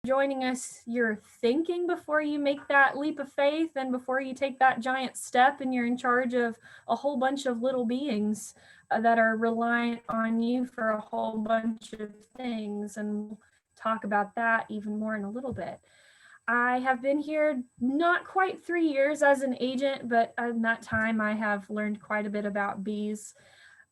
joining us, you're thinking before you make that leap of faith and before you take that giant step, and you're in charge of a whole bunch of little beings that are reliant on you for a whole bunch of things. And we'll talk about that even more in a little bit. I have been here not quite 3 years as an agent, but in that time I have learned quite a bit about bees.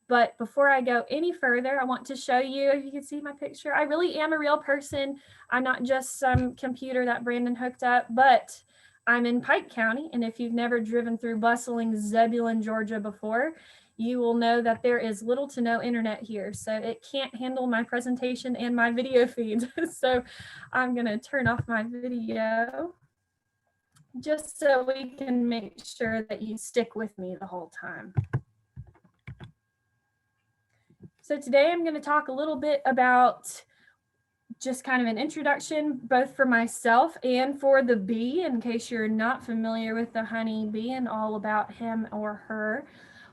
But before I go any further, I want to show you, if you can see my picture, I really am a real person. I'm not just some computer that Brandon hooked up, but I'm in Pike County. And if you've never driven through bustling Zebulon, Georgia before, you will know that there is little to no internet here. So it can't handle my presentation and my video feed. So I'm going to turn off my video just so we can make sure that you stick with me the whole time. So today I'm going to talk a little bit about just kind of an introduction, both for myself and for the bee, in case you're not familiar with the honey bee and all about him or her.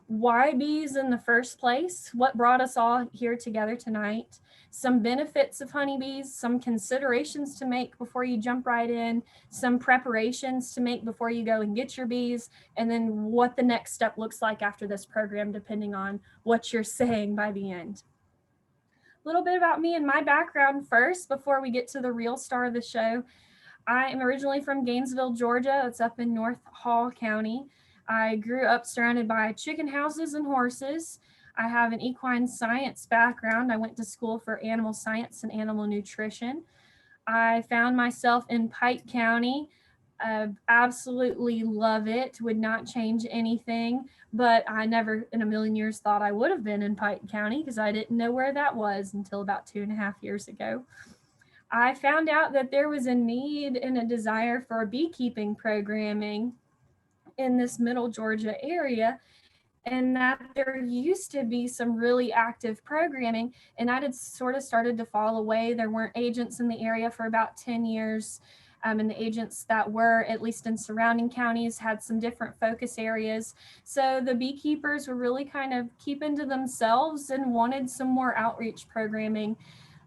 Why bees in the first place? What brought us all here together tonight? Some benefits of honeybees, some considerations to make before you jump right in, some preparations to make before you go and get your bees, and then what the next step looks like after this program, depending on what you're saying by the end. A little bit about me and my background first before we get to the real star of the show. I am originally from Gainesville, Georgia. It's up in North Hall County. I grew up surrounded by chicken houses and horses. I have an equine science background. I went to school for animal science and animal nutrition. I found myself in Pike County. Absolutely love it. Would not change anything, but I never in a million years thought I would have been in Pike County because I didn't know where that was until about 2.5 years ago. I found out that there was a need and a desire for beekeeping programming in this middle Georgia area, and that there used to be some really active programming, and I had sort of started to fall away. There weren't agents in the area for about 10 years. And the agents that were, at least in surrounding counties, had some different focus areas. So the beekeepers were really kind of keeping to themselves and wanted some more outreach programming.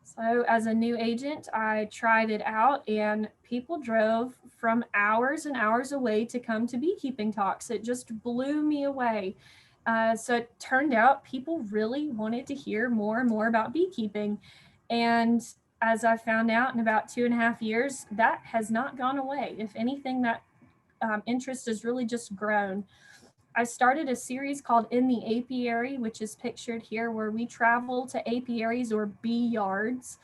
So as a new agent, I tried it out, and people drove from hours and hours away to come to beekeeping talks. It just blew me away. So it turned out people really wanted to hear more and more about beekeeping. And as I found out in about 2.5 years, that has not gone away. If anything, that interest has really just grown. I started a series called In the Apiary, which is pictured here, where we travel to apiaries or bee yards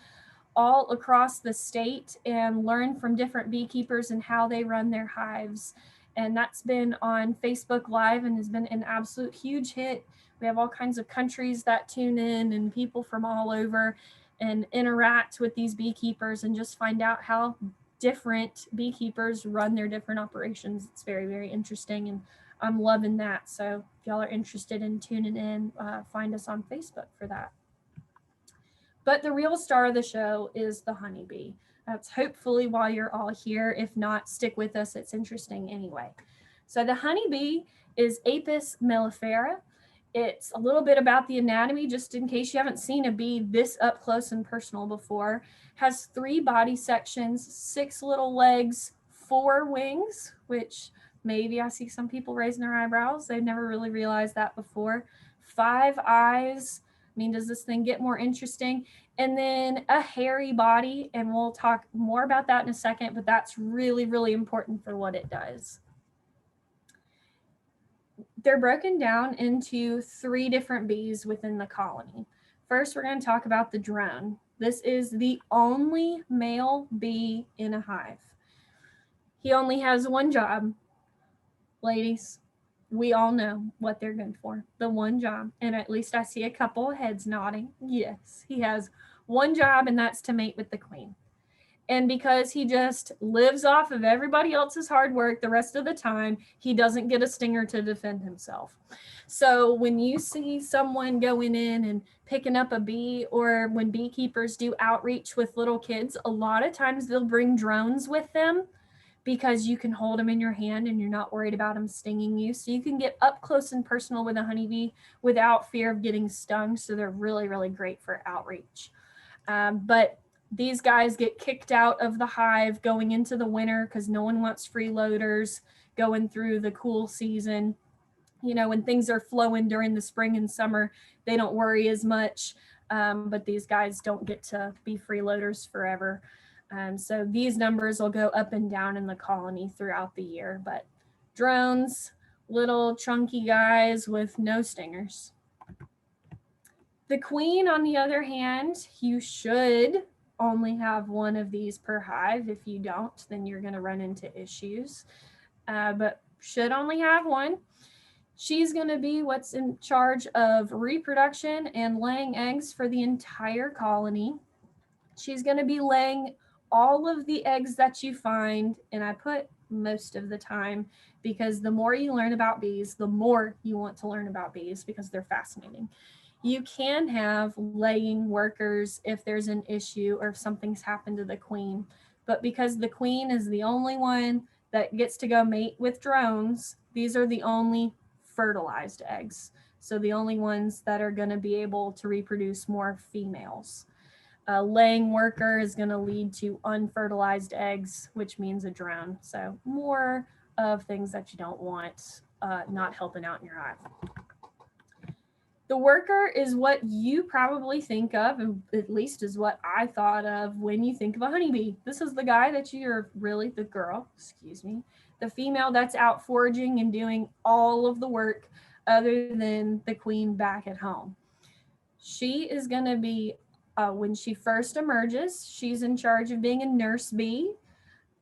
all across the state and learn from different beekeepers and how they run their hives. And that's been on Facebook Live and has been an absolute huge hit. We have all kinds of countries that tune in and people from all over and interact with these beekeepers and just find out how different beekeepers run their different operations. It's very, very interesting, and I'm loving that. So if y'all are interested in tuning in, find us on Facebook for that. But the real star of the show is the honeybee. That's hopefully why you're all here. If not, stick with us. It's interesting anyway. So the honeybee is Apis mellifera. It's a little bit about the anatomy, just in case you haven't seen a bee this up close and personal before. Has 3 body sections, 6 little legs, 4 wings, which maybe I see some people raising their eyebrows. They've never really realized that before. 5 eyes. I mean, does this thing get more interesting? And then a hairy body, and we'll talk more about that in a second, but that's really, really important for what it does. They're broken down into 3 different bees within the colony. First, we're going to talk about the drone. This is the only male bee in a hive. He only has one job. Ladies, we all know what they're good for. The one job. And at least I see a couple of heads nodding. Yes, he has one job, and that's to mate with the queen. And because he just lives off of everybody else's hard work the rest of the time, he doesn't get a stinger to defend himself. So when you see someone going in and picking up a bee, or when beekeepers do outreach with little kids, a lot of times they'll bring drones with them because you can hold them in your hand and you're not worried about them stinging you. So you can get up close and personal with a honeybee without fear of getting stung. So they're really, really great for outreach. But These guys get kicked out of the hive going into the winter because no one wants freeloaders going through the cool season. You know, when things are flowing during the spring and summer, they don't worry as much. But these guys don't get to be freeloaders forever. So these numbers will go up and down in the colony throughout the year. But drones, little chunky guys with no stingers. The queen, on the other hand, you should only have one of these per hive. If you don't, then you're going to run into issues. But should only have one. She's going to be what's in charge of reproduction and laying eggs for the entire colony. She's going to be laying all of the eggs that you find, and I put most of the time because the more you learn about bees, the more you want to learn about bees because they're fascinating. You can have laying workers if there's an issue or if something's happened to the queen, but because the queen is the only one that gets to go mate with drones, these are the only fertilized eggs. So the only ones that are going to be able to reproduce more females. A laying worker is going to lead to unfertilized eggs, which means a drone. So more of things that you don't want not helping out in your hive. The worker is what you probably think of, and at least is what I thought of when you think of a honeybee. This is the guy that you're really, the girl, excuse me, the female that's out foraging and doing all of the work other than the queen back at home. She is going to be, when she first emerges, she's in charge of being a nurse bee.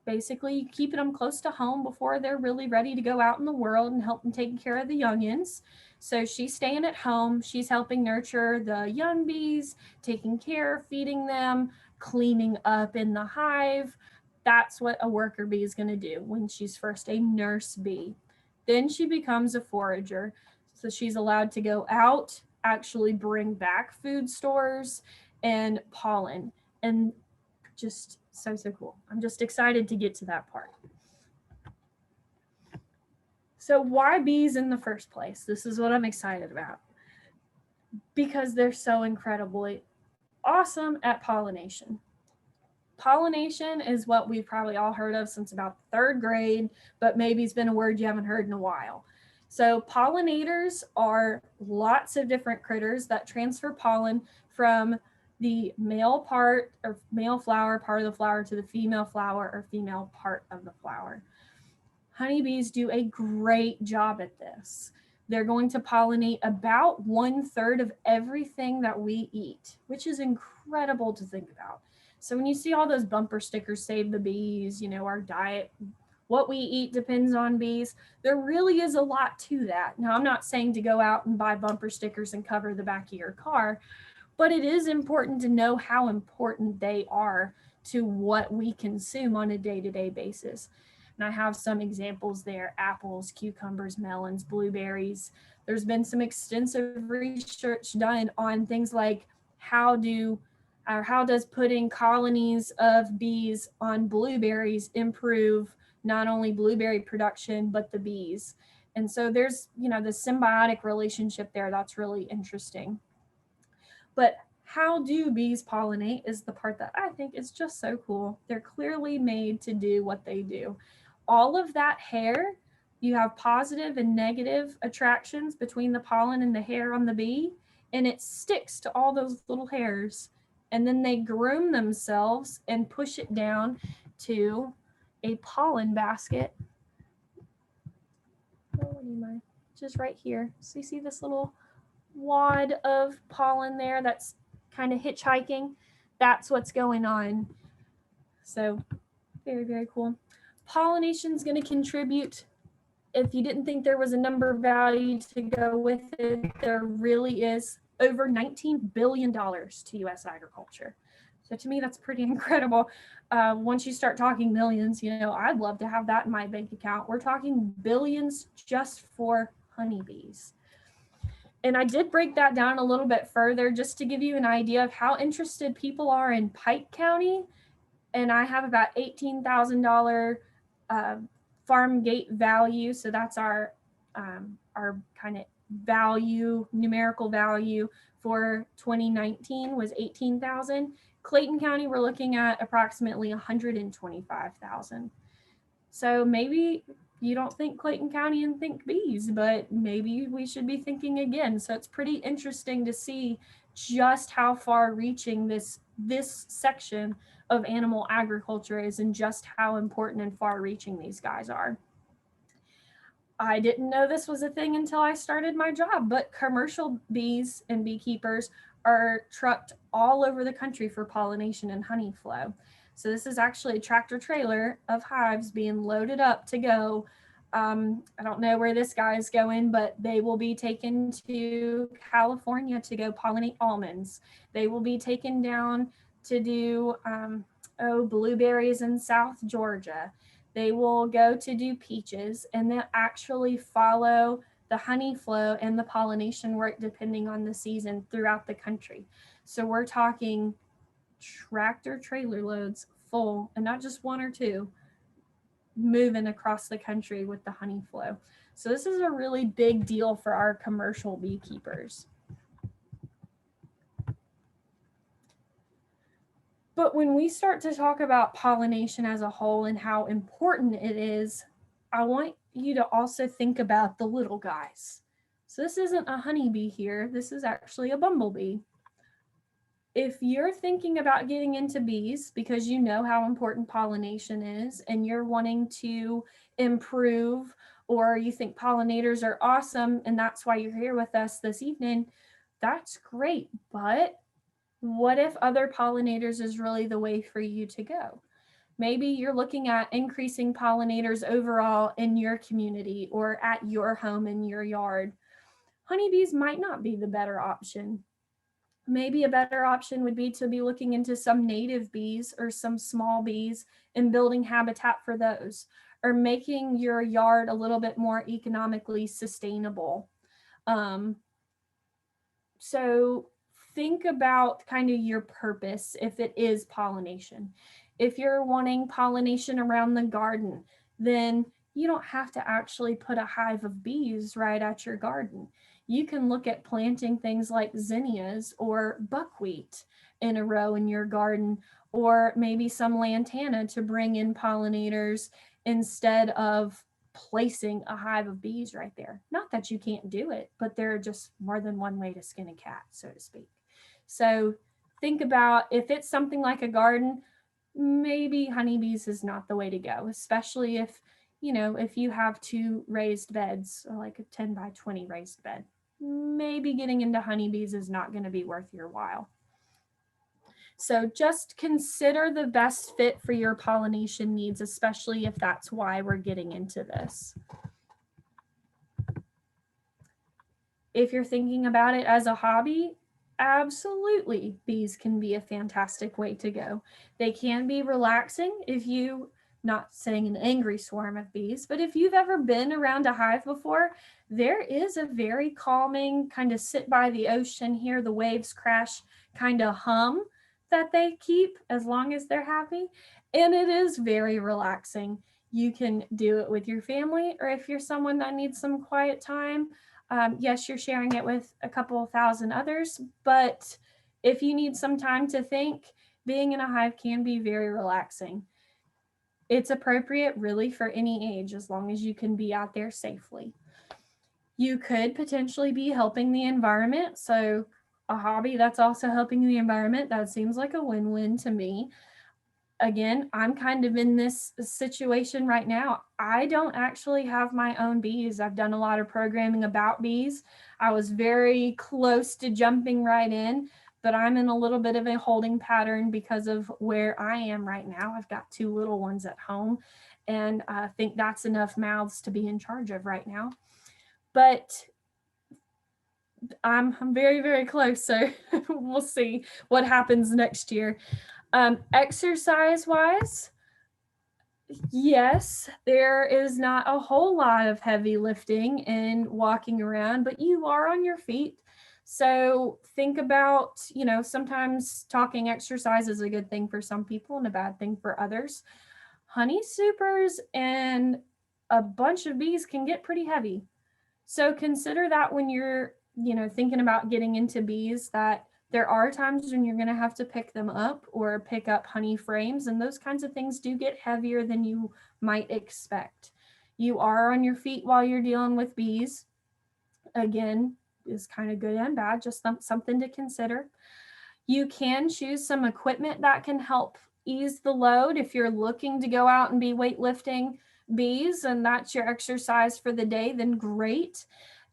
Basically, keeping them close to home before they're really ready to go out in the world and help them taking care of the youngins. So she's staying at home. She's helping nurture the young bees, taking care, feeding them, cleaning up in the hive. That's what a worker bee is going to do when she's first a nurse bee. Then she becomes a forager. So she's allowed to go out, actually bring back food stores and pollen. And just so cool. I'm just excited to get to that part. So why bees in the first place? This is what I'm excited about. Because they're so incredibly awesome at pollination. Pollination is what we've probably all heard of since about third grade, but maybe it's been a word you haven't heard in a while. So pollinators are lots of different critters that transfer pollen from the male part or male flower part of the flower to the female flower or female part of the flower. Honeybees do a great job at this. They're going to pollinate about 1/3 of everything that we eat, which is incredible to think about. So when you see all those bumper stickers, save the bees, you know, our diet, what we eat depends on bees, there really is a lot to that. Now, I'm not saying to go out and buy bumper stickers and cover the back of your car, but it is important to know how important they are to what we consume on a day-to-day basis. And I have some examples there: apples, cucumbers, melons, blueberries. There's been some extensive research done on things like how does putting colonies of bees on blueberries improve not only blueberry production, but the bees. And so there's, you know, the symbiotic relationship there that's really interesting. But how do bees pollinate is the part that I think is just so cool. They're clearly made to do what they do. All of that hair, you have positive and negative attractions between the pollen and the hair on the bee, and it sticks to all those little hairs. And then they groom themselves and push it down to a pollen basket. Just right here. So you see this little wad of pollen there that's kind of hitchhiking? That's what's going on. So very, very cool. Pollination is going to contribute. If you didn't think there was a number value to go with it, there really is over $19 billion to U.S. agriculture. So to me, that's pretty incredible. Once you start talking millions, you know, I'd love to have that in my bank account. We're talking billions just for honeybees. And I did break that down a little bit further just to give you an idea of how interested people are in Pike County. And I have about $18,000 farm gate value. So that's our kind of value, numerical value for 2019 was 18,000. Clayton County, we're looking at approximately 125,000. So maybe you don't think Clayton County and think bees, but maybe we should be thinking again. So it's pretty interesting to see just how far reaching this section of animal agriculture is and just how important and far reaching these guys are. I didn't know this was a thing until I started my job, but commercial bees and beekeepers are trucked all over the country for pollination and honey flow. So this is actually a tractor trailer of hives being loaded up to go. I don't know where this guy is going, but they will be taken to California to go pollinate almonds. They will be taken down to do blueberries in South Georgia. They will go to do peaches, and they'll actually follow the honey flow and the pollination work depending on the season throughout the country. So we're talking tractor trailer loads full, and not just one or two, moving across the country with the honey flow. So this is a really big deal for our commercial beekeepers. But when we start to talk about pollination as a whole and how important it is, I want you to also think about the little guys. So this isn't a honeybee here, this is actually a bumblebee. If you're thinking about getting into bees because you know how important pollination is and you're wanting to improve, or you think pollinators are awesome and that's why you're here with us this evening, that's great. But what if other pollinators is really the way for you to go? Maybe you're looking at increasing pollinators overall in your community or at your home in your yard. Honeybees might not be the better option. Maybe a better option would be to be looking into some native bees or some small bees and building habitat for those, or making your yard a little bit more economically sustainable. So think about kind of your purpose if it is pollination. If you're wanting pollination around the garden, then you don't have to actually put a hive of bees right at your garden. You can look at planting things like zinnias or buckwheat in a row in your garden, or maybe some lantana to bring in pollinators instead of placing a hive of bees right there. Not that you can't do it, but there are just more than one way to skin a cat, so to speak. So think about if it's something like a garden, maybe honeybees is not the way to go, especially if, if you have two raised beds, or like a 10 by 20 raised bed. Maybe getting into honeybees is not going to be worth your while. So just consider the best fit for your pollination needs, especially if that's why we're getting into this. If you're thinking about it as a hobby, absolutely, bees can be a fantastic way to go. They can be relaxing if you, not saying an angry swarm of bees, but if you've ever been around a hive before, there is a very calming kind of sit by the ocean, hear the waves crash kind of hum that they keep as long as they're happy. And it is very relaxing. You can do it with your family, or if you're someone that needs some quiet time, yes, you're sharing it with a couple thousand others, but if you need some time to think, being in a hive can be very relaxing. It's appropriate really for any age as long as you can be out there safely. You could potentially be helping the environment. So a hobby that's also helping the environment, that seems like a win-win to me. Again, I'm kind of in this situation right now. I don't actually have my own bees. I've done a lot of programming about bees. I was very close to jumping right in, but I'm in a little bit of a holding pattern because of where I am right now. I've got two little ones at home, and I think that's enough mouths to be in charge of right now. But I'm very, very close, so we'll see what happens next year. Exercise wise, yes, there is not a whole lot of heavy lifting and walking around, but you are on your feet. So think about, sometimes talking exercise is a good thing for some people and a bad thing for others. Honey supers and a bunch of bees can get pretty heavy. So consider that when you're, thinking about getting into bees, that There are times when you're going to have to pick them up or pick up honey frames, and those kinds of things do get heavier than you might expect. You are on your feet while you're dealing with bees. Again, is kind of good and bad, just something to consider. You can choose some equipment that can help ease the load if you're looking to go out and be weightlifting bees and that's your exercise for the day, then great.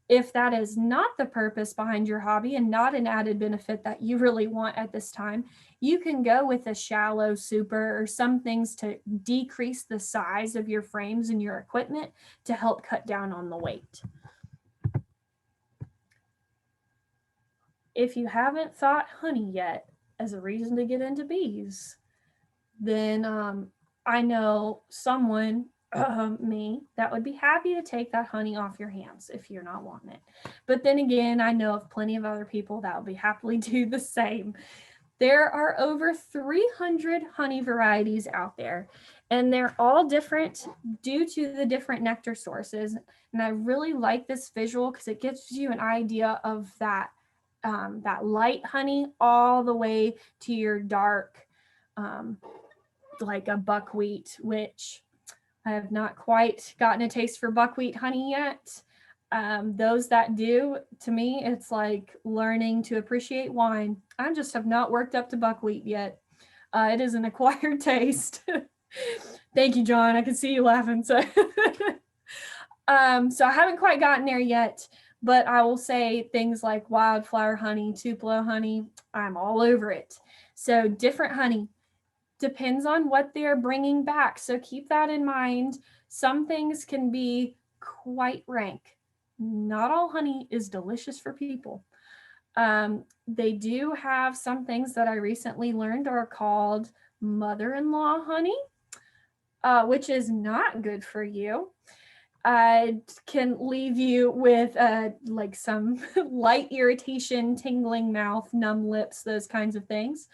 If that is not the purpose behind your hobby and not an added benefit that you really want at this time, you can go with a shallow super or some things to decrease the size of your frames and your equipment to help cut down on the weight. If you haven't thought honey yet as a reason to get into bees, then I know someone, me, that would be happy to take that honey off your hands if you're not wanting it. But then again, I know of plenty of other people that will be happily do the same. There are over 300 honey varieties out there, and they're all different due to the different nectar sources. And I really like this visual because it gives you an idea of that light honey all the way to your dark, like a buckwheat, which I have not quite gotten a taste for buckwheat honey yet. Those that do, to me, it's like learning to appreciate wine. I just have not worked up to buckwheat yet. It is an acquired taste. Thank you, John. I can see you laughing. So, so I haven't quite gotten there yet, but I will say things like wildflower honey, Tupelo honey, I'm all over it. So different honey depends on what they're bringing back. So keep that in mind. Some things can be quite rank. Not all honey is delicious for people. They do have some things that I recently learned are called mother-in-law honey, which is not good for you. Can leave you with like some light irritation, tingling mouth, numb lips, those kinds of things.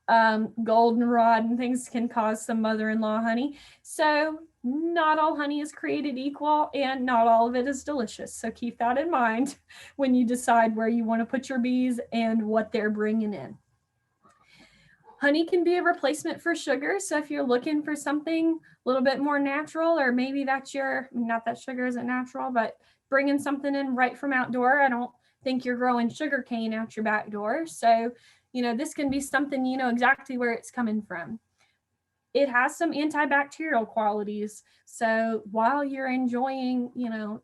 Goldenrod and things can cause some mother-in-law honey. So not all honey is created equal and not all of it is delicious. So keep that in mind when you decide where you want to put your bees and what they're bringing in. Honey can be a replacement for sugar. So if you're looking for something a little bit more natural, or maybe that's not that sugar isn't natural, but bringing something in right from outdoor. I don't think you're growing sugar cane out your back door. So, this can be something, exactly where it's coming from. It has some antibacterial qualities. So while you're enjoying,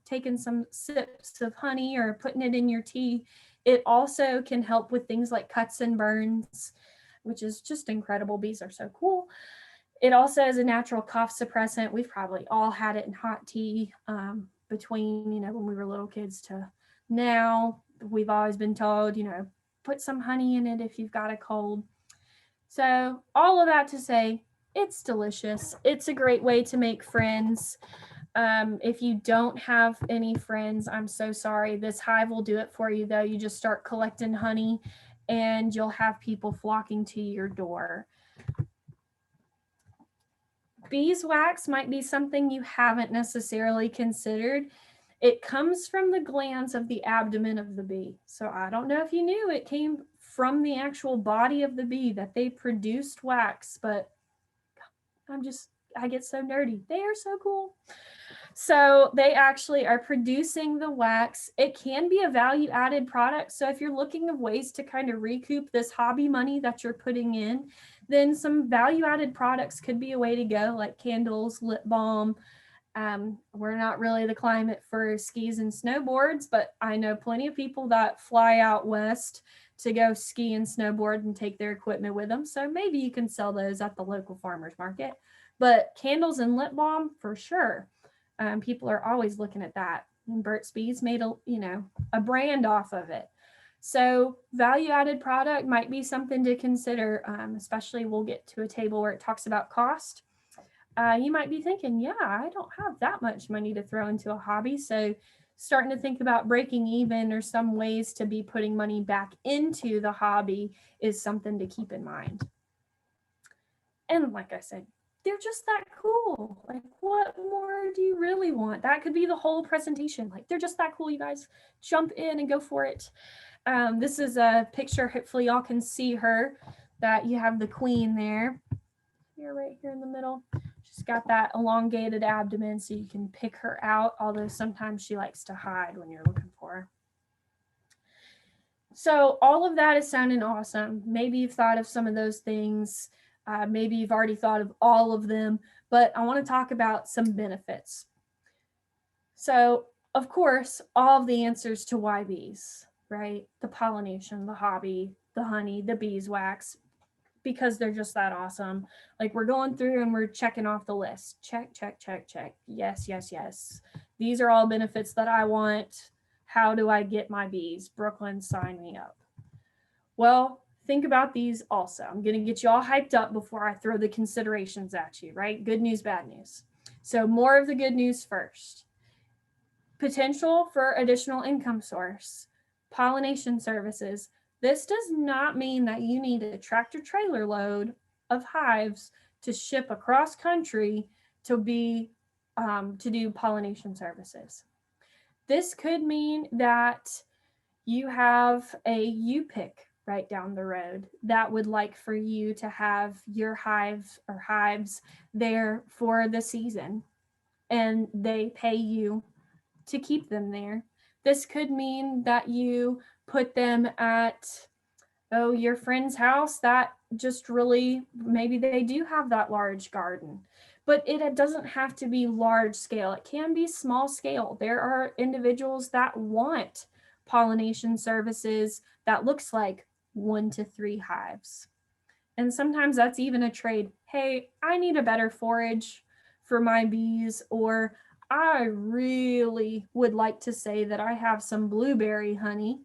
taking some sips of honey or putting it in your tea, it also can help with things like cuts and burns, which is just incredible. Bees are so cool. It also is a natural cough suppressant. We've probably all had it in hot tea between, when we were little kids to now. We've always been told, put some honey in it if you've got a cold. So all of that to say, it's delicious. It's a great way to make friends. If you don't have any friends, I'm so sorry. This hive will do it for you, though. You just start collecting honey and you'll have people flocking to your door. Beeswax might be something you haven't necessarily considered. It comes from the glands of the abdomen of the bee. So I don't know if you knew it came from the actual body of the bee that they produced wax, but I get so nerdy. They are so cool. So they actually are producing the wax. It can be a value-added product. So if you're looking of ways to kind of recoup this hobby money that you're putting in, then some value-added products could be a way to go, like candles, lip balm. We're not really the climate for skis and snowboards, but I know plenty of people that fly out west to go ski and snowboard and take their equipment with them. So maybe you can sell those at the local farmer's market. But candles and lip balm, for sure. People are always looking at that. And Burt's Bees made a brand off of it. So value-added product might be something to consider, especially we'll get to a table where it talks about cost. You might be thinking, yeah, I don't have that much money to throw into a hobby. So starting to think about breaking even or some ways to be putting money back into the hobby is something to keep in mind. And like I said, they're just that cool. Like, what more do you really want? That could be the whole presentation. Like, they're just that cool. You guys jump in and go for it. This is a picture, hopefully y'all can see her, that you have the queen there. Here, right here in the middle. She's got that elongated abdomen so you can pick her out, although sometimes she likes to hide when you're looking for her. So all of that is sounding awesome. Maybe you've thought of some of those things. Maybe you've already thought of all of them, but I want to talk about some benefits. So, of course, all of the answers to why bees, right? The pollination, the hobby, the honey, the beeswax, because they're just that awesome. Like we're going through and we're checking off the list. Check, check, check, check. Yes, yes, yes. These are all benefits that I want. How do I get my bees? Brooklyn, sign me up. Well, think about these also. I'm going to get you all hyped up before I throw the considerations at you, right? Good news, bad news. So, more of the good news first. Potential for additional income source, pollination services. This does not mean that you need a tractor trailer load of hives to ship across country to do pollination services. This could mean that you have a U-pick right down the road that would like for you to have your hives there for the season, and they pay you to keep them there. This could mean that you put them at, your friend's house that just really, maybe they do have that large garden, but it doesn't have to be large scale. It can be small scale. There are individuals that want pollination services that looks like 1 to 3 hives. And sometimes that's even a trade. Hey, I need a better forage for my bees, or I really would like to say that I have some blueberry honey.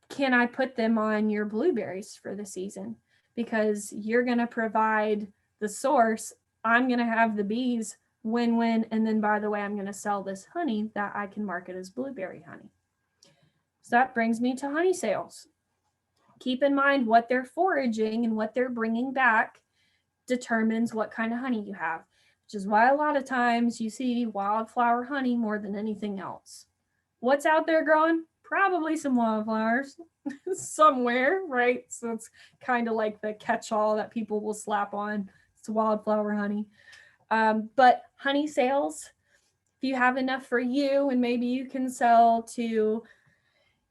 Can I put them on your blueberries for the season? Because you're going to provide the source. I'm going to have the bees, win-win. And then, by the way, I'm going to sell this honey that I can market as blueberry honey. So that brings me to honey sales. Keep in mind what they're foraging and what they're bringing back determines what kind of honey you have, which is why a lot of times you see wildflower honey more than anything else. What's out there growing? Probably some wildflowers somewhere, right? So it's kind of like the catch-all that people will slap on. It's wildflower honey. But honey sales, if you have enough for you and maybe you can sell to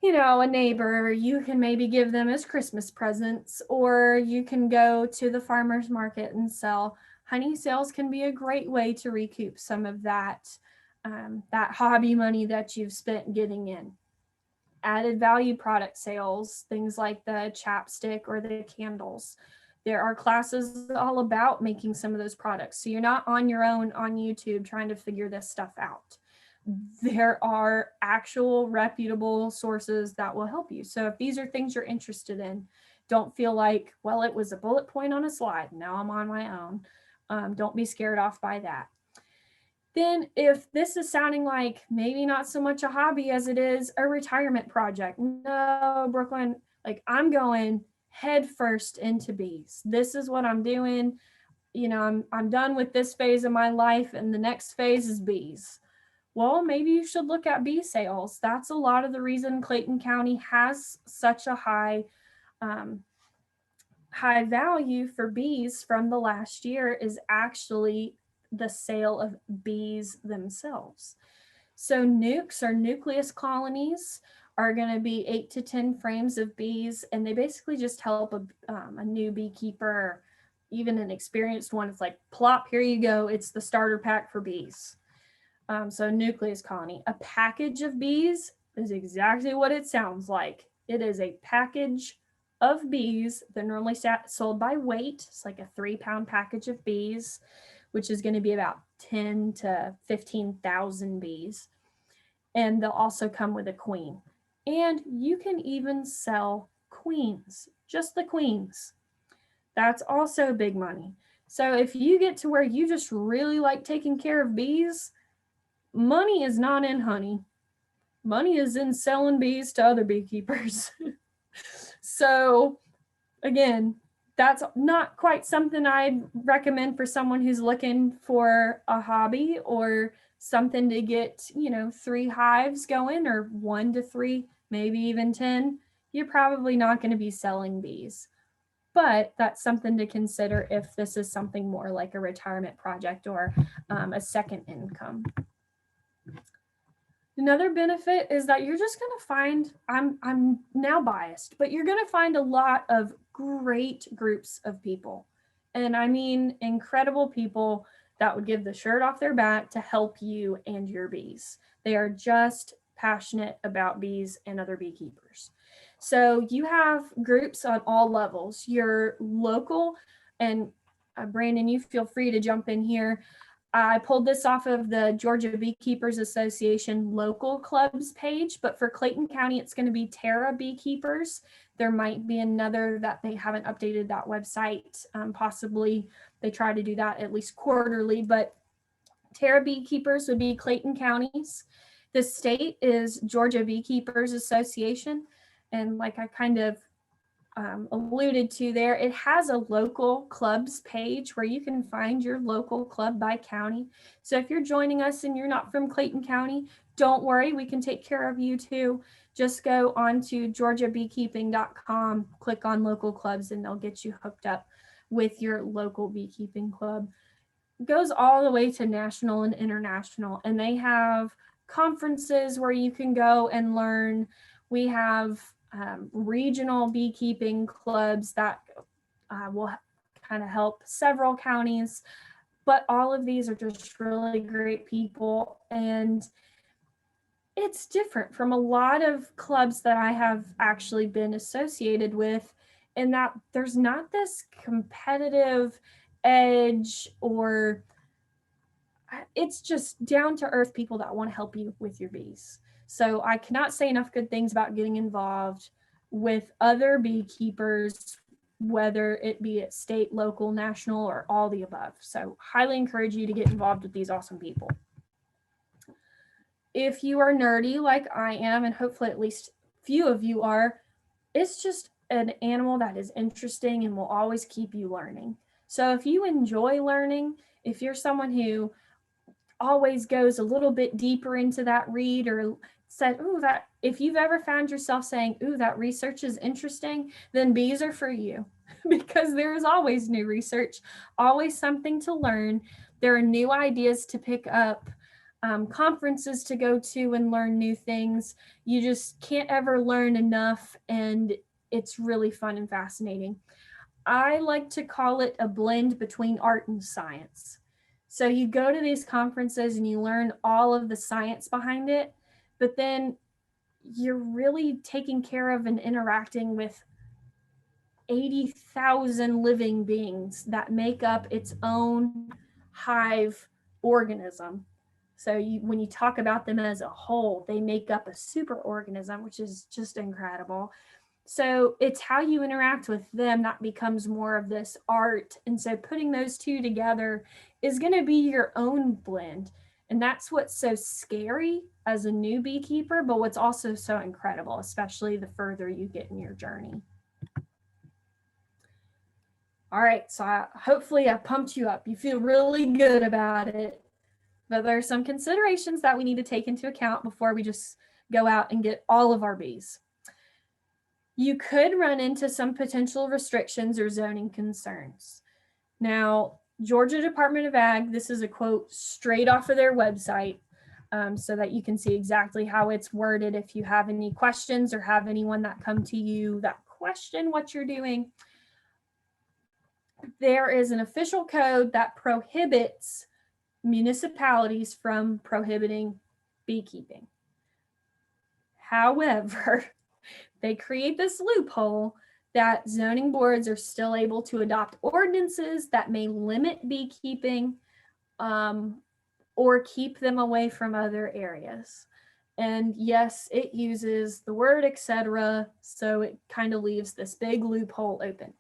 a neighbor, you can maybe give them as Christmas presents, or you can go to the farmer's market and sell. Honey sales can be a great way to recoup some of that hobby money that you've spent getting in. Added value product sales, things like the chapstick or the candles. There are classes all about making some of those products. So you're not on your own on YouTube trying to figure this stuff out. There are actual reputable sources that will help you. So if these are things you're interested in, don't feel like, well, it was a bullet point on a slide. Now I'm on my own. Don't be scared off by that. Then if this is sounding like maybe not so much a hobby as it is a retirement project, no, Brooklyn, like I'm going head first into bees. This is what I'm doing. I'm done with this phase of my life and the next phase is bees. Well, maybe you should look at bee sales. That's a lot of the reason Clayton County has such a high value for bees from the last year is actually the sale of bees themselves. So nukes, or nucleus colonies, are going to be 8 to 10 frames of bees, and they basically just help a new beekeeper, even an experienced one. It's like, plop, here you go. It's the starter pack for bees. So nucleus colony. A package of bees is exactly what it sounds like. It is a package of bees. They're normally sold by weight. It's like a 3-pound package of bees, which is going to be about 10 to 15,000 bees. And they'll also come with a queen. And you can even sell queens, just the queens. That's also big money. So if you get to where you just really like taking care of bees, money is not in honey. Money is in selling bees to other beekeepers. So again, that's not quite something I'd recommend for someone who's looking for a hobby or something to get, 3 hives going, or 1 to 3 maybe even 10, you're probably not going to be selling bees. But that's something to consider if this is something more like a retirement project or a second income. Another benefit is that you're just going to find, I'm now biased, but you're going to find a lot of great groups of people. And I mean incredible people that would give the shirt off their back to help you and your bees. They are just passionate about bees and other beekeepers. So you have groups on all levels. Your local, and Brandon, you feel free to jump in here. I pulled this off of the Georgia Beekeepers Association local clubs page, but for Clayton County, it's going to be Terra Beekeepers. There might be another that they haven't updated that website. Possibly they try to do that at least quarterly, but Terra Beekeepers would be Clayton County's. The state is Georgia Beekeepers Association. And like I kind of alluded to there, it has a local clubs page where you can find your local club by county. So if you're joining us and you're not from Clayton County, don't worry, we can take care of you too. Just go on to georgiabeekeeping.com, click on local clubs, and they'll get you hooked up with your local beekeeping club. It goes all the way to national and international, and they have conferences where you can go and learn. We have regional beekeeping clubs that will kind of help several counties, but all of these are just really great people, and it's different from a lot of clubs that I have actually been associated with, in that there's not this competitive edge, or it's just down to earth people that want to help you with your bees. So I cannot say enough good things about getting involved with other beekeepers, whether it be at state, local, national, or all the above. So highly encourage you to get involved with these awesome people. If you are nerdy like I am, and hopefully at least few of you are, it's just an animal that is interesting and will always keep you learning. So if you enjoy learning, if you're someone who always goes a little bit deeper into that read, or said, ooh, that, if you've ever found yourself saying, ooh, that research is interesting, then bees are for you because there is always new research, always something to learn. There are new ideas to pick up, conferences to go to and learn new things. You just can't ever learn enough, and it's really fun and fascinating. I like to call it a blend between art and science. So you go to these conferences and you learn all of the science behind it, but then you're really taking care of and interacting with 80,000 living beings that make up its own hive organism. So when you talk about them as a whole, they make up a super organism, which is just incredible. So it's how you interact with them that becomes more of this art. And so putting those two together is going to be your own blend. And that's what's so scary as a new beekeeper, but what's also so incredible, especially the further you get in your journey. All right, so hopefully I pumped you up. You feel really good about it, but there are some considerations that we need to take into account before we just go out and get all of our bees. You could run into some potential restrictions or zoning concerns. Now, Georgia Department of Ag, this is a quote straight off of their website, so that you can see exactly how it's worded. If you have any questions or have anyone that come to you that question what you're doing, there is an official code that prohibits municipalities from prohibiting beekeeping. However, they create this loophole that zoning boards are still able to adopt ordinances that may limit beekeeping, or keep them away from other areas. And yes, it uses the word etc., so it kind of leaves this big loophole open.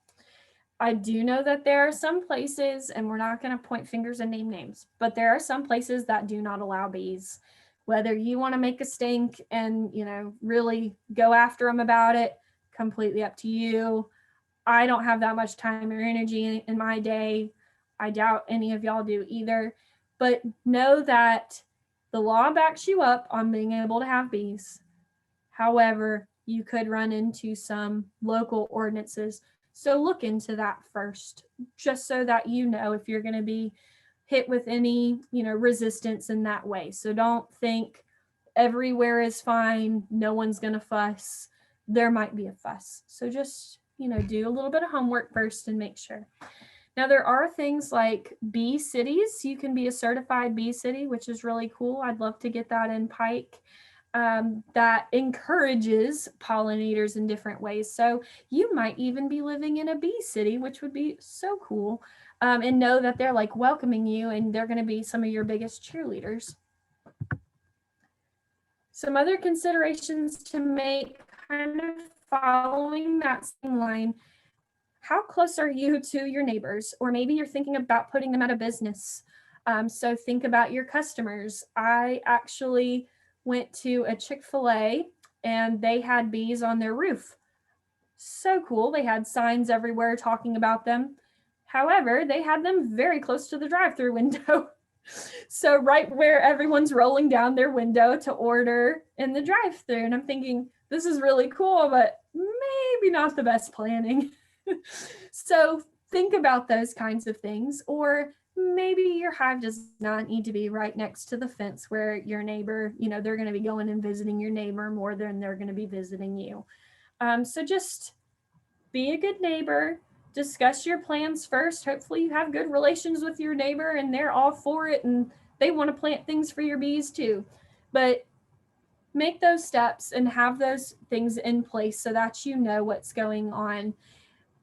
I do know that there are some places, and we're not going to point fingers and name names, but there are some places that do not allow bees. Whether you want to make a stink and, really go after them about it, completely up to you. I don't have that much time or energy in my day. I doubt any of y'all do either. But know that the law backs you up on being able to have bees. However, you could run into some local ordinances. So look into that first, just so that you know if you're going to be hit with any, resistance in that way. So don't think everywhere is fine, no one's going to fuss. There might be a fuss. So just, do a little bit of homework first and make sure. Now, there are things like bee cities. You can be a certified bee city, which is really cool. I'd love to get that in Pike. That encourages pollinators in different ways. So you might even be living in a bee city, which would be so cool, and know that they're like welcoming you and they're going to be some of your biggest cheerleaders. Some other considerations to make, kind of following that same line. How close are you to your neighbors? Or maybe you're thinking about putting them out of business. So think about your customers. I actually went to a Chick-fil-A and they had bees on their roof. So cool. They had signs everywhere talking about them. However, they had them very close to the drive-through window. So right where everyone's rolling down their window to order in the drive-through. And I'm thinking, this is really cool, but maybe not the best planning. So think about those kinds of things. Or maybe your hive does not need to be right next to the fence where your neighbor, they're going to be going and visiting your neighbor more than they're going to be visiting you. So just be a good neighbor. Discuss your plans first. Hopefully you have good relations with your neighbor and they're all for it and they want to plant things for your bees too. But make those steps and have those things in place so that you know what's going on.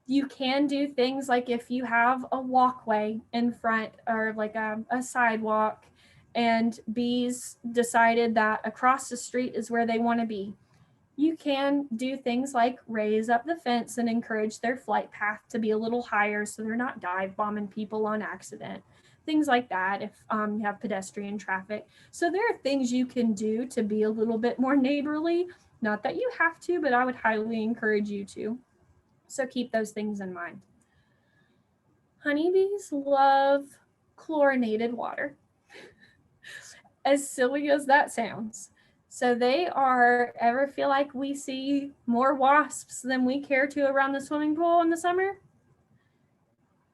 You can do things like if you have a walkway in front or like a sidewalk and bees decided that across the street is where they want to be. You can do things like raise up the fence and encourage their flight path to be a little higher so they're not dive bombing people on accident. Things like that if you have pedestrian traffic. So there are things you can do to be a little bit more neighborly. Not that you have to, but I would highly encourage you to. So keep those things in mind. Honeybees love chlorinated water. As silly as that sounds. So they ever feel like we see more wasps than we care to around the swimming pool in the summer?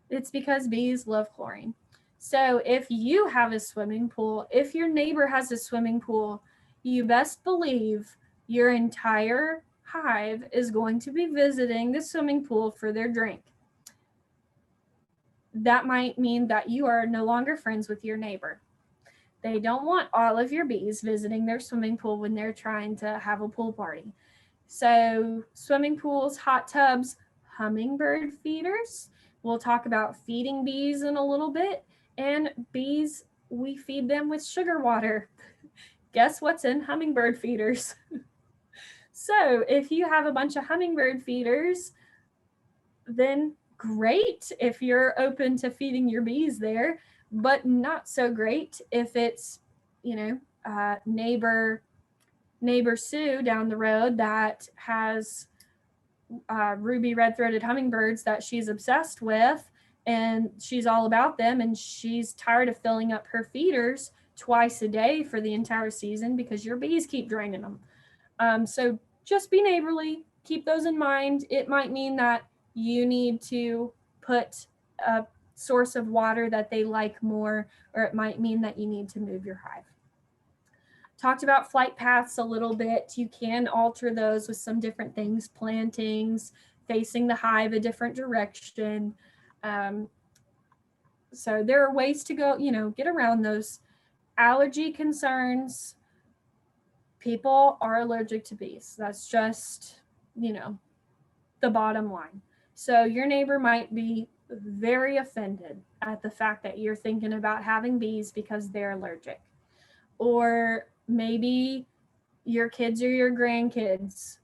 It's because bees love chlorine. So if you have a swimming pool, if your neighbor has a swimming pool, you best believe your entire hive is going to be visiting the swimming pool for their drink. That might mean that you are no longer friends with your neighbor. They don't want all of your bees visiting their swimming pool when they're trying to have a pool party. So swimming pools, hot tubs, hummingbird feeders. We'll talk about feeding bees in a little bit. And bees, we feed them with sugar water. Guess what's in hummingbird feeders? So if you have a bunch of hummingbird feeders, then great if you're open to feeding your bees there, but not so great if it's, neighbor Sue down the road that has ruby red-throated hummingbirds that she's obsessed with and she's all about them and she's tired of filling up her feeders twice a day for the entire season because your bees keep draining them. So just be neighborly, keep those in mind. It might mean that you need to put a source of water that they like more, or it might mean that you need to move your hive. Talked about flight paths a little bit. You can alter those with some different things, plantings, facing the hive a different direction. So there are ways to go, get around those. Allergy concerns. People are allergic to bees. That's just, the bottom line. So your neighbor might be very offended at the fact that you're thinking about having bees because they're allergic. Or maybe your kids or your grandkids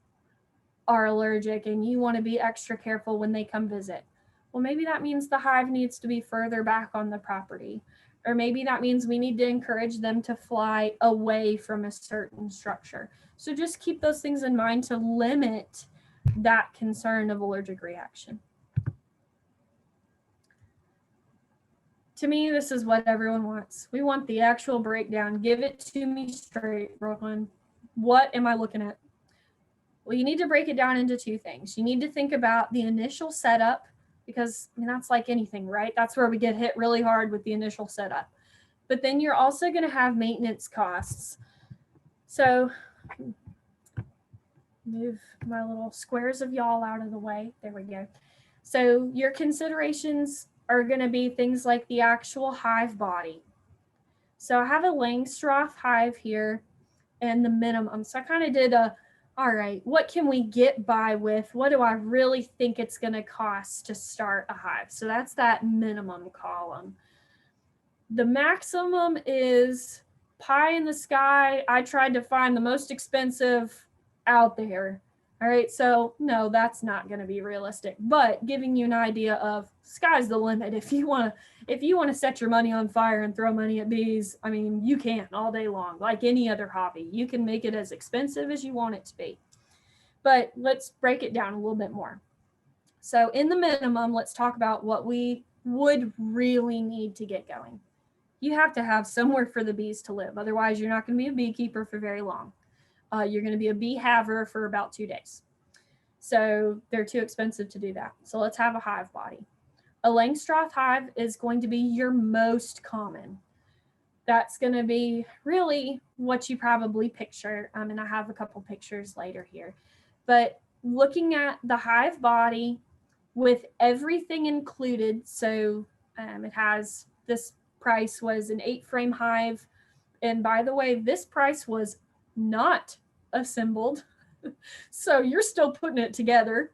are allergic and you want to be extra careful when they come visit. Well, maybe that means the hive needs to be further back on the property. Or maybe that means we need to encourage them to fly away from a certain structure. So just keep those things in mind to limit that concern of allergic reaction. To me, this is what everyone wants. We want the actual breakdown. Give it to me straight, Brooklyn. What am I looking at? Well, you need to break it down into two things. You need to think about the initial setup, because I mean, that's like anything, right? That's where we get hit really hard with the initial setup. But then you're also going to have maintenance costs. So move my little squares of y'all out of the way. There we go. So your considerations are going to be things like the actual hive body. So I have a Langstroth hive here and the minimum. So I kind of did all right, what can we get by with? What do I really think it's going to cost to start a hive? So that's that minimum column. The maximum is pie in the sky. I tried to find the most expensive out there. All right, so no, that's not going to be realistic, but giving you an idea of sky's the limit. If you want to set your money on fire and throw money at bees, I mean, you can all day long, like any other hobby. You can make it as expensive as you want it to be. But let's break it down a little bit more. So in the minimum, let's talk about what we would really need to get going. You have to have somewhere for the bees to live. Otherwise, you're not going to be a beekeeper for very long. You're going to be a bee haver for about 2 days. So they're too expensive to do that. So let's have a hive body. A Langstroth hive is going to be your most common. That's going to be really what you probably picture. And I have a couple pictures later here. But looking at the hive body with everything included, so it has, this price was an 8-frame hive. And by the way, this price was not assembled. So you're still putting it together.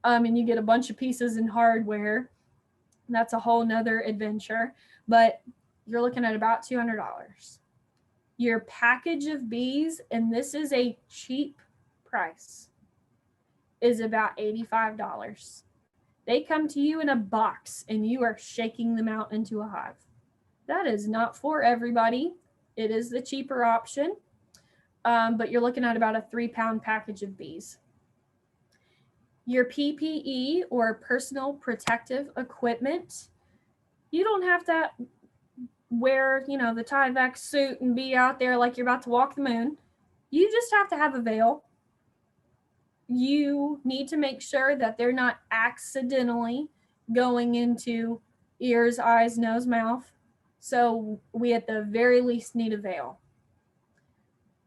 And you get a bunch of pieces and hardware. That's a whole nother adventure. But you're looking at about $200. Your package of bees, and this is a cheap price, is about $85. They come to you in a box and you are shaking them out into a hive. That is not for everybody. It is the cheaper option, but you're looking at about a 3-pound package of bees. Your PPE, or personal protective equipment, you don't have to wear, the Tyvek suit and be out there like you're about to walk the moon. You just have to have a veil. You need to make sure that they're not accidentally going into ears, eyes, nose, mouth. So we at the very least need a veil.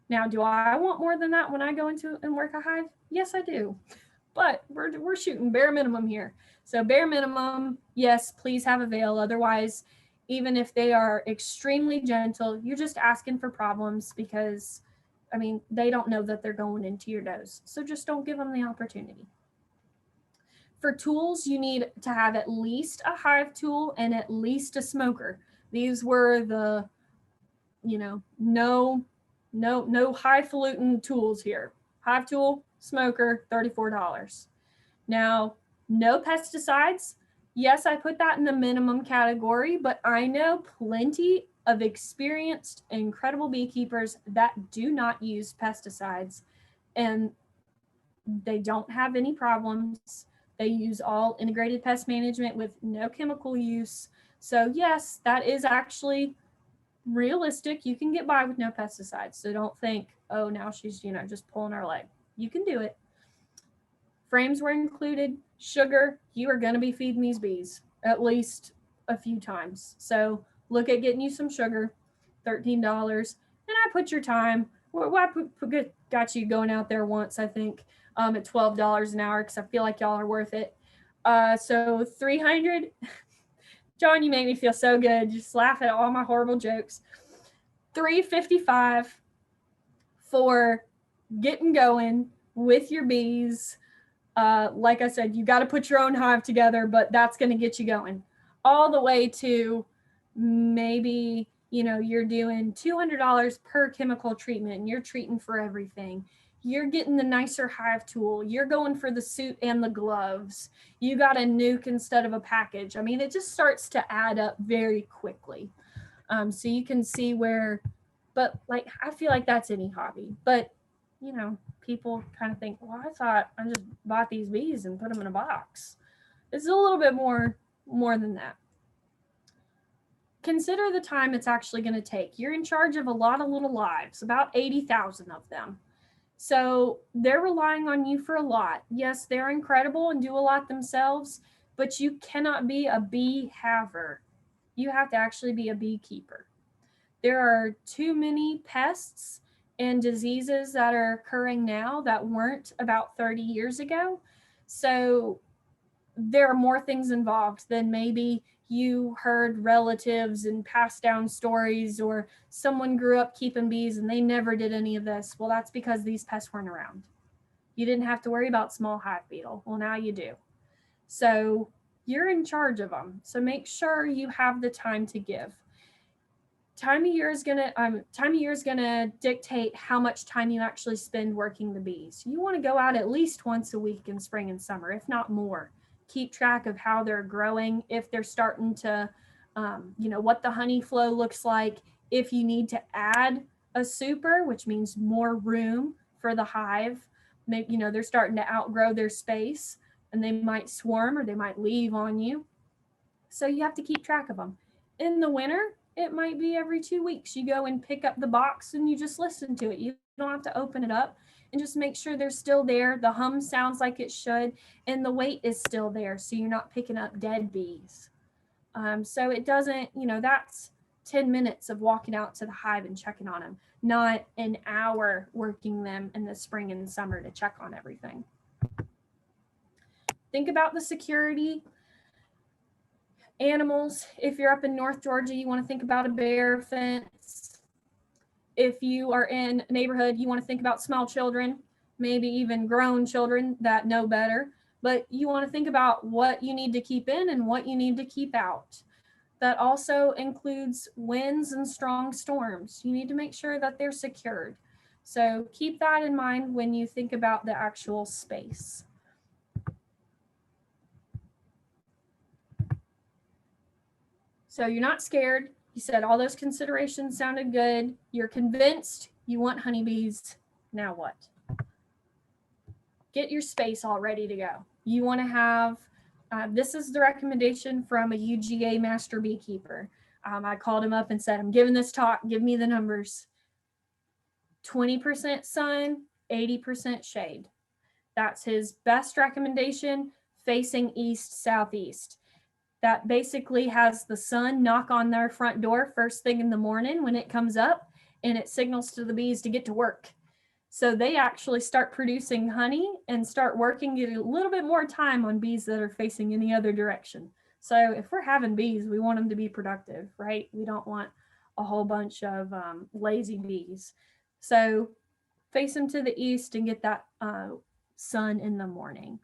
Now, do I want more than that when I go into and work a hive? Yes, I do. But we're shooting bare minimum here. So bare minimum, yes, please have a veil. Otherwise, even if they are extremely gentle, you're just asking for problems, because, I mean, they don't know that they're going into your nose. So just don't give them the opportunity. For tools, you need to have at least a hive tool and at least a smoker. These were the, no highfalutin tools here. Hive tool, smoker, $34. Now, no pesticides. Yes, I put that in the minimum category, but I know plenty of experienced, incredible beekeepers that do not use pesticides, and they don't have any problems. They use all integrated pest management with no chemical use. So yes, that is actually realistic. You can get by with no pesticides. So don't think, oh, now she's, just pulling our leg. You can do it. Frames were included. Sugar, you are going to be feeding these bees at least a few times. So look at getting you some sugar, $13. And I put your time. Well, I got you going out there once, I think, at $12 an hour, because I feel like y'all are worth it. So 300. John, you make me feel so good. Just laugh at all my horrible jokes. $3.55 for getting going with your bees. Like I said, you got to put your own hive together, but that's going to get you going. All the way to maybe, you're doing $200 per chemical treatment, and you're treating for everything. You're getting the nicer hive tool. You're going for the suit and the gloves. You got a nuke instead of a package. I mean, it just starts to add up very quickly. So you can see where, but like, I feel like that's any hobby. But, people kind of think, well, I thought I just bought these bees and put them in a box. It's a little bit more than that. Consider the time it's actually going to take. You're in charge of a lot of little lives, about 80,000 of them. So they're relying on you for a lot. Yes, they're incredible and do a lot themselves, but you cannot be a bee haver. You have to actually be a beekeeper. There are too many pests and diseases that are occurring now that weren't about 30 years ago. So there are more things involved than maybe you heard relatives and passed down stories, or someone grew up keeping bees and they never did any of this. Well, that's because these pests weren't around. You didn't have to worry about small hive beetle. Well, now you do. So you're in charge of them. So make sure you have the time to give. Time of year is gonna dictate how much time you actually spend working the bees. You want to go out at least once a week in spring and summer, if not more. Keep track of how they're growing, if they're starting to, what the honey flow looks like. If you need to add a super, which means more room for the hive, maybe they're starting to outgrow their space and they might swarm or they might leave on you. So you have to keep track of them. In the winter, it might be every 2 weeks. You go and pick up the box and you just listen to it. You don't have to open it up, and just make sure they're still there. The hum sounds like it should, and the weight is still there. So you're not picking up dead bees. So it doesn't, that's 10 minutes of walking out to the hive and checking on them, not an hour working them in the spring and summer to check on everything. Think about the security. Animals, if you're up in North Georgia, you want to think about a bear fence. If you are in a neighborhood, you want to think about small children, maybe even grown children that know better. But you want to think about what you need to keep in and what you need to keep out. That also includes winds and strong storms. You need to make sure that they're secured. So keep that in mind when you think about the actual space. So you're not scared. You said all those considerations sounded good. You're convinced you want honeybees. Now what? Get your space all ready to go. You want to have, this is the recommendation from a UGA master beekeeper. I called him up and said, I'm giving this talk, give me the numbers. 20% sun, 80% shade. That's his best recommendation, facing east, southeast. That basically has the sun knock on their front door first thing in the morning when it comes up, and it signals to the bees to get to work. So they actually start producing honey and start working, get a little bit more time on bees that are facing any other direction. So if we're having bees, we want them to be productive, right? We don't want a whole bunch of lazy bees. So face them to the east and get that sun in the morning.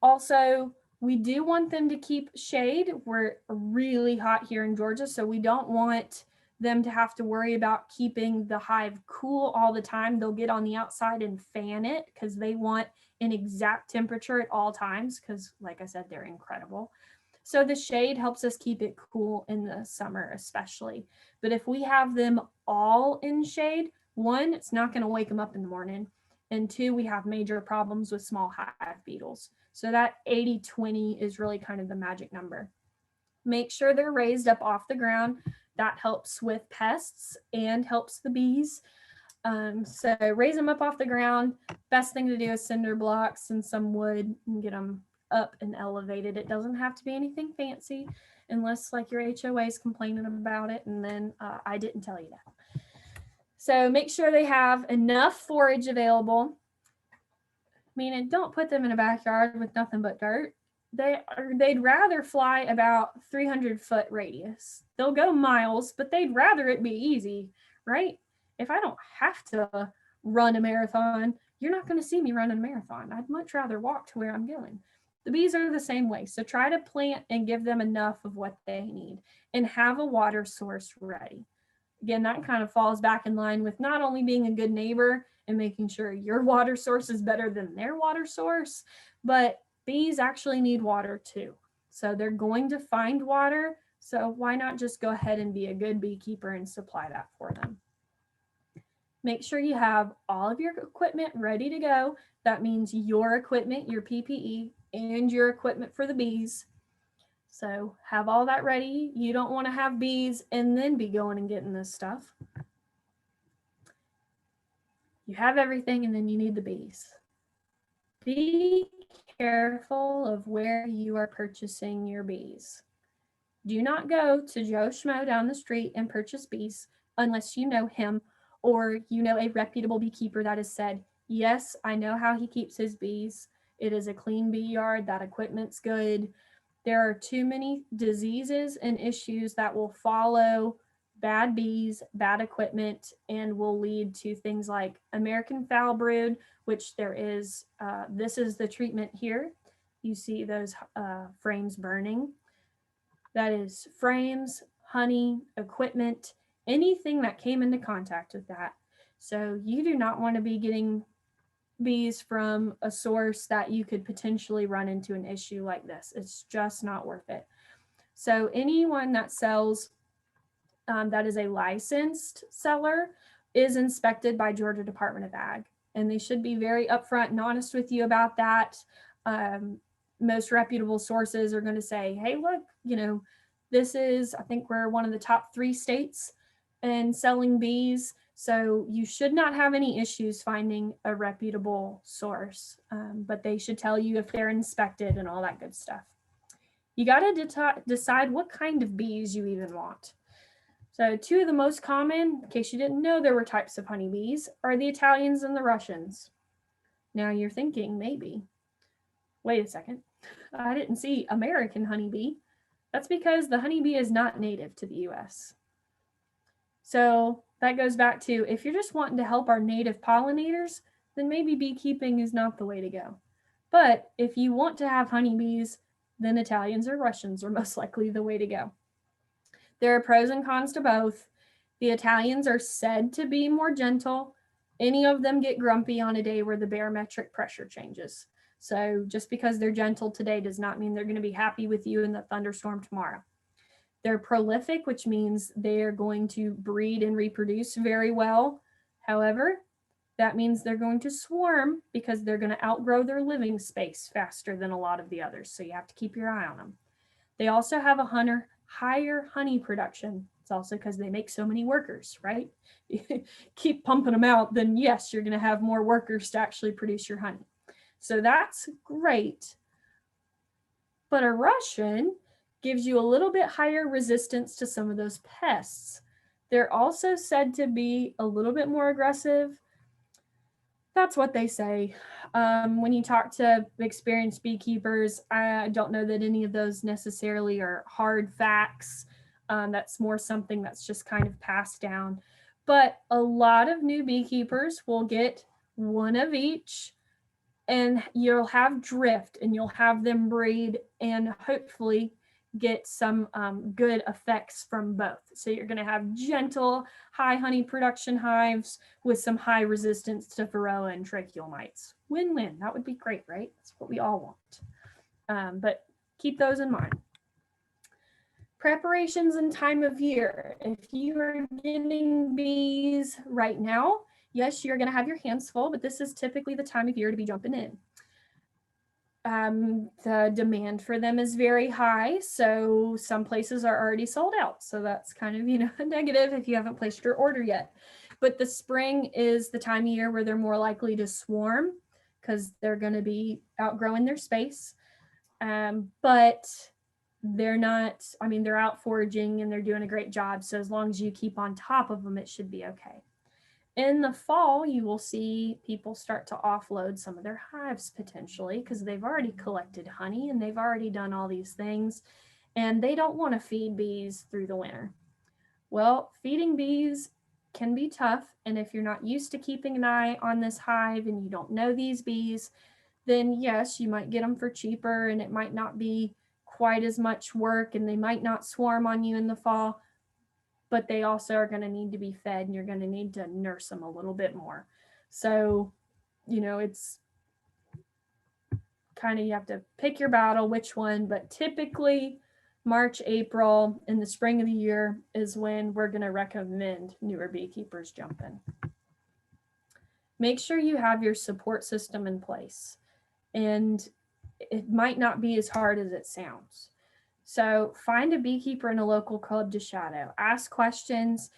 Also, we do want them to keep shade. We're really hot here in Georgia, so we don't want them to have to worry about keeping the hive cool all the time. They'll get on the outside and fan it because they want an exact temperature at all times because, like I said, they're incredible. So the shade helps us keep it cool in the summer especially. But if we have them all in shade, one, it's not going to wake them up in the morning. And two, we have major problems with small hive beetles. So that 80-20 is really kind of the magic number. Make sure they're raised up off the ground. That helps with pests and helps the bees. So raise them up off the ground. Best thing to do is cinder blocks and some wood and get them up and elevated. It doesn't have to be anything fancy unless like your HOA is complaining about it, and then I didn't tell you that. So make sure they have enough forage available. Meaning don't put them in a backyard with nothing but dirt. They'd rather fly about 300-foot radius. They'll go miles, but they'd rather it be easy, right? If I don't have to run a marathon, you're not going to see me running a marathon. I'd much rather walk to where I'm going. The bees are the same way. So try to plant and give them enough of what they need and have a water source ready. Again, that kind of falls back in line with not only being a good neighbor and making sure your water source is better than their water source, but bees actually need water too. So they're going to find water. So why not just go ahead and be a good beekeeper and supply that for them? Make sure you have all of your equipment ready to go. That means your equipment, your PPE, and your equipment for the bees. So have all that ready. You don't want to have bees and then be going and getting this stuff. You have everything and then you need the bees. Be careful of where you are purchasing your bees. Do not go to Joe Schmo down the street and purchase bees unless you know him or you know a reputable beekeeper that has said, yes, I know how he keeps his bees. It is a clean bee yard. That equipment's good. There are too many diseases and issues that will follow bad bees, bad equipment, and will lead to things like American foul brood, which there is. This is the treatment here. You see those frames burning. That is frames, honey, equipment, anything that came into contact with that. So you do not want to be getting bees from a source that you could potentially run into an issue like this. It's just not worth it. So anyone that sells that is a licensed seller is inspected by Georgia Department of Ag, and they should be very upfront and honest with you about that. Most reputable sources are going to say, hey, look, this is, I think we're one of the top 3 states in selling bees. So you should not have any issues finding a reputable source, but they should tell you if they're inspected and all that good stuff. You got to decide what kind of bees you even want. So 2 of the most common, in case you didn't know there were types of honeybees, are the Italians and the Russians. Now you're thinking, maybe, wait a second, I didn't see American honeybee. That's because the honeybee is not native to the US. So that goes back to, if you're just wanting to help our native pollinators, then maybe beekeeping is not the way to go. But if you want to have honeybees, then Italians or Russians are most likely the way to go. There are pros and cons to both. The Italians are said to be more gentle. Any of them get grumpy on a day where the barometric pressure changes. So just because they're gentle today does not mean they're going to be happy with you in the thunderstorm tomorrow. They're prolific, which means they're going to breed and reproduce very well. However, that means they're going to swarm because they're going to outgrow their living space faster than a lot of the others. So you have to keep your eye on them. They also have a higher honey production. It's also because they make so many workers, right? Keep pumping them out, then yes, you're going to have more workers to actually produce your honey. So that's great. But a Russian gives you a little bit higher resistance to some of those pests. They're also said to be a little bit more aggressive. That's what they say. When you talk to experienced beekeepers, I don't know that any of those necessarily are hard facts. That's more something that's just kind of passed down. But a lot of new beekeepers will get one of each, and you'll have drift and you'll have them breed and hopefully get some good effects from both. So you're going to have gentle, high honey production hives with some high resistance to varroa and tracheal mites. Win-win. That would be great, right? That's what we all want. But keep those in mind. Preparations and time of year. If you are getting bees right now, yes, you're going to have your hands full, but this is typically the time of year to be jumping in. The demand for them is very high, so some places are already sold out. So that's kind of, a negative if you haven't placed your order yet. But the spring is the time of year where they're more likely to swarm because they're going to be outgrowing their space. But they're not, they're out foraging and they're doing a great job. So as long as you keep on top of them, it should be okay. In the fall, you will see people start to offload some of their hives potentially because they've already collected honey and they've already done all these things, and they don't want to feed bees through the winter. Well, feeding bees can be tough, and if you're not used to keeping an eye on this hive and you don't know these bees, then yes, you might get them for cheaper and it might not be quite as much work and they might not swarm on you in the fall, but they also are going to need to be fed and you're going to need to nurse them a little bit more. So, it's kind of, you have to pick your battle, which one, but typically March, April in the spring of the year is when we're going to recommend newer beekeepers jump in. Make sure you have your support system in place, and it might not be as hard as it sounds. So find a beekeeper in a local club to shadow. Ask questions.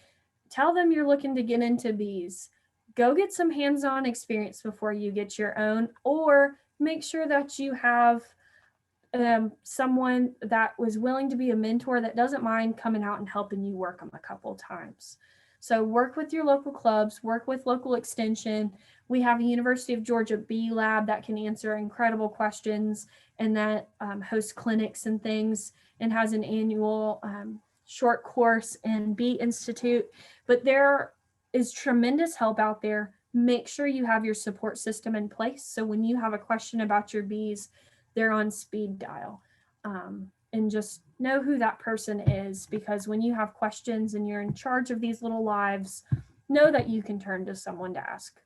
Tell them you're looking to get into bees. go get some hands-on experience before you get your own, or make sure that you have someone that was willing to be a mentor that doesn't mind coming out and helping you work them a couple times. So work with your local clubs, work with local extension. We have a University of Georgia Bee Lab that can answer incredible questions and that hosts clinics and things and has an annual short course in Bee Institute. But there is tremendous help out there. Make sure you have your support system in place. So when you have a question about your bees, they're on speed dial. And just know who that person is, because when you have questions and you're in charge of these little lives, know that you can turn to someone to ask.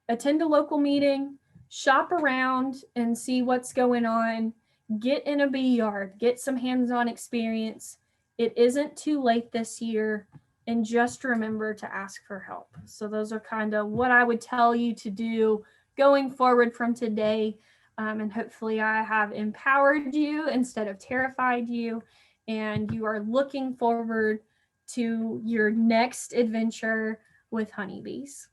Attend a local meeting, shop around and see what's going on, get in a bee yard, get some hands-on experience. It isn't too late this year, and just remember to ask for help. So those are kind of what I would tell you to do going forward from today. And hopefully I have empowered you instead of terrified you, and you are looking forward to your next adventure with honeybees.